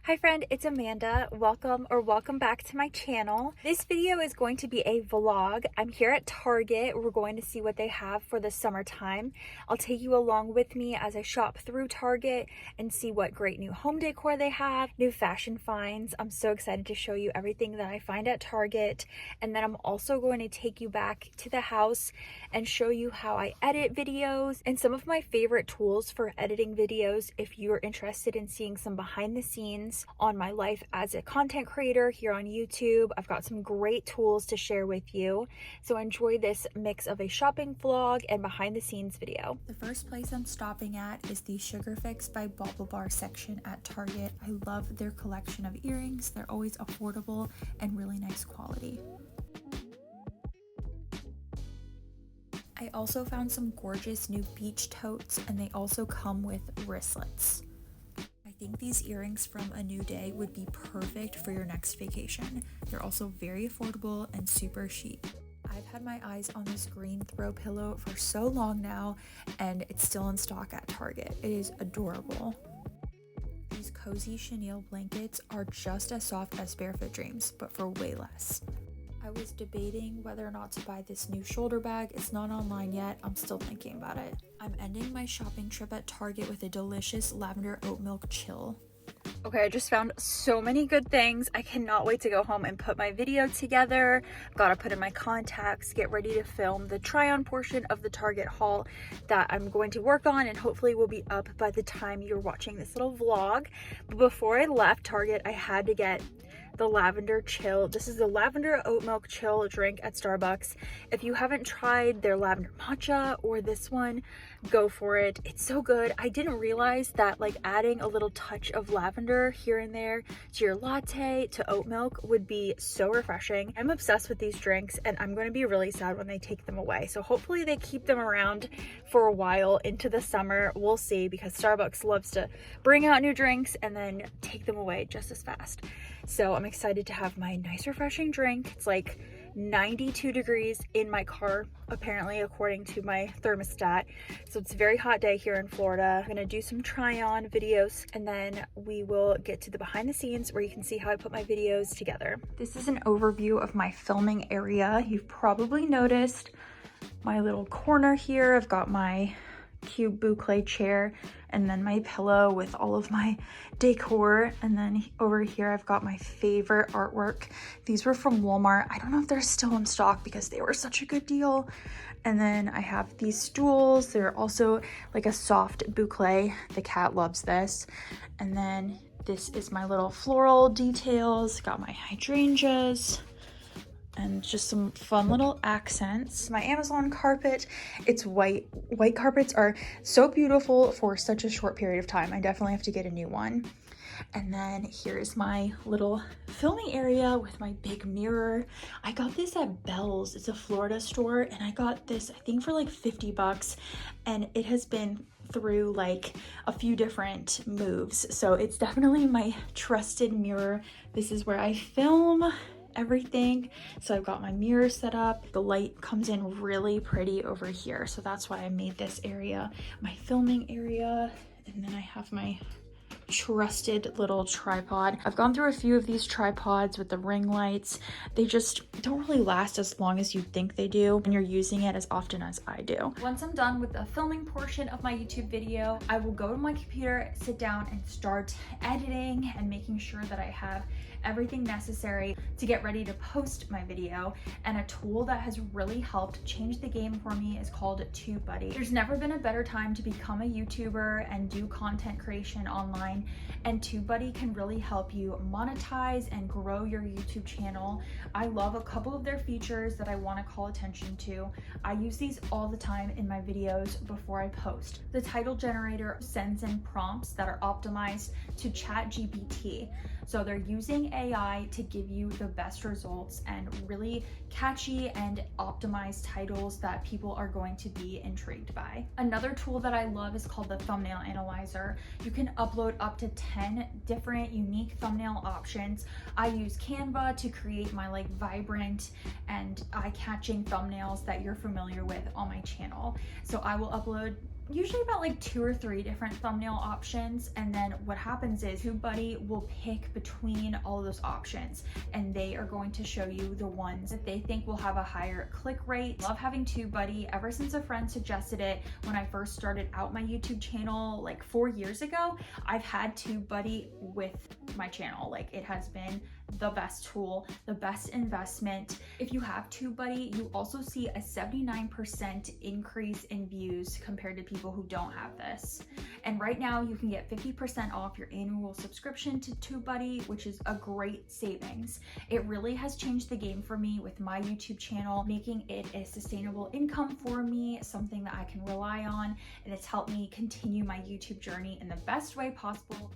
Hi friend, it's Amanda. Welcome back to my channel. This video is going to be a vlog. I'm here at Target. We're going to see what they have for the summertime. I'll take you along with me as I shop through Target and see what great new home decor they have, new fashion finds. I'm so excited to show you everything that I find at Target. And then I'm also going to take you back to the house and show you how I edit videos and some of my favorite tools for editing videos if you're interested in seeing some behind the scenes on my life as a content creator here on YouTube. I've got some great tools to share with you, so enjoy this mix of a shopping vlog and behind the scenes video. The first place I'm stopping at is the Sugar Fix by Bauble Bar section at Target. I love their collection of earrings. They're always affordable and really nice quality. I also found some gorgeous new beach totes, and they also come with wristlets. I think these earrings from A New Day would be perfect for your next vacation. They're also very affordable and super chic. I've had my eyes on this green throw pillow for so long now, and it's still in stock at Target. It is adorable. These cozy chenille blankets are just as soft as Barefoot Dreams, but for way less. I was debating whether or not to buy this new shoulder bag. It's not online yet. I'm still thinking about it. I'm ending my shopping trip at Target with a delicious lavender oat milk chill. Okay, I just found so many good things. I cannot wait to go home and put my video together. Gotta put in my contacts, get ready to film the try-on portion of the Target haul that I'm going to work on, and hopefully will be up by the time you're watching this little vlog. But before I left Target, I had to get the lavender chill. This is the lavender oat milk chill drink at Starbucks. If you haven't tried their lavender matcha or this one, go for it. It's so good. I didn't realize that like adding a little touch of lavender here and there to your latte, to oat milk, would be so refreshing. I'm obsessed with these drinks, and I'm going to be really sad when they take them away. So hopefully they keep them around for a while into the summer. We'll see, because Starbucks loves to bring out new drinks and then take them away just as fast. So I'm excited to have my nice refreshing drink. It's like 92 degrees in my car, apparently, according to my thermostat. So it's a very hot day here in Florida. I'm gonna do some try-on videos, and then we will get to the behind the scenes where you can see how I put my videos together. This is an overview of my filming area. You've probably noticed my little corner here. I've got my cute boucle chair, and then my pillow with all of my decor, and then over here I've got my favorite artwork. These were from Walmart. I don't know if they're still in stock because they were such a good deal. And then I have these stools. They're also like a soft boucle. The cat loves this. And then this is my little floral details. Got my hydrangeas and just some fun little accents. My Amazon carpet, it's white. White carpets are so beautiful for such a short period of time. I definitely have to get a new one. And then here's my little filming area with my big mirror. I got this at Bell's. It's a Florida store, and I got this, I think, for like 50 bucks, and it has been through like a few different moves. So it's definitely my trusted mirror. This is where I film everything. So I've got my mirror set up. The light comes in really pretty over here, so that's why I made this area my filming area. And then I have my trusted little tripod. I've gone through a few of these tripods with the ring lights. They just don't really last as long as you think they do when you're using it as often as I do. Once I'm done with the filming portion of my YouTube video, I will go to my computer, sit down, and start editing and making sure that I have everything necessary to get ready to post my video. And a tool that has really helped change the game for me is called TubeBuddy. There's never been a better time to become a YouTuber and do content creation online, and TubeBuddy can really help you monetize and grow your YouTube channel. I love a couple of their features that I want to call attention to. I use these all the time in my videos before I post. The title generator sends in prompts that are optimized to ChatGPT. So they're using AI to give you the best results and really catchy and optimized titles that people are going to be intrigued by. Another tool that I love is called the Thumbnail Analyzer. You can upload up to 10 different unique thumbnail options. I use Canva to create my like vibrant and eye-catching thumbnails that you're familiar with on my channel. So I will upload usually about like 2 or 3 different thumbnail options, and then what happens is TubeBuddy will pick between all of those options, and they are going to show you the ones that they think will have a higher click rate. Love having TubeBuddy ever since a friend suggested it when I first started out my YouTube channel like 4 years ago. I've had TubeBuddy with my channel. Like, it has been the best tool, the best investment. If you have TubeBuddy, you also see a 79% increase in views compared to people who don't have this. And right now you can get 50% off your annual subscription to TubeBuddy, which is a great savings. It really has changed the game for me with my YouTube channel, making it a sustainable income for me, something that I can rely on, and it's helped me continue my YouTube journey in the best way possible.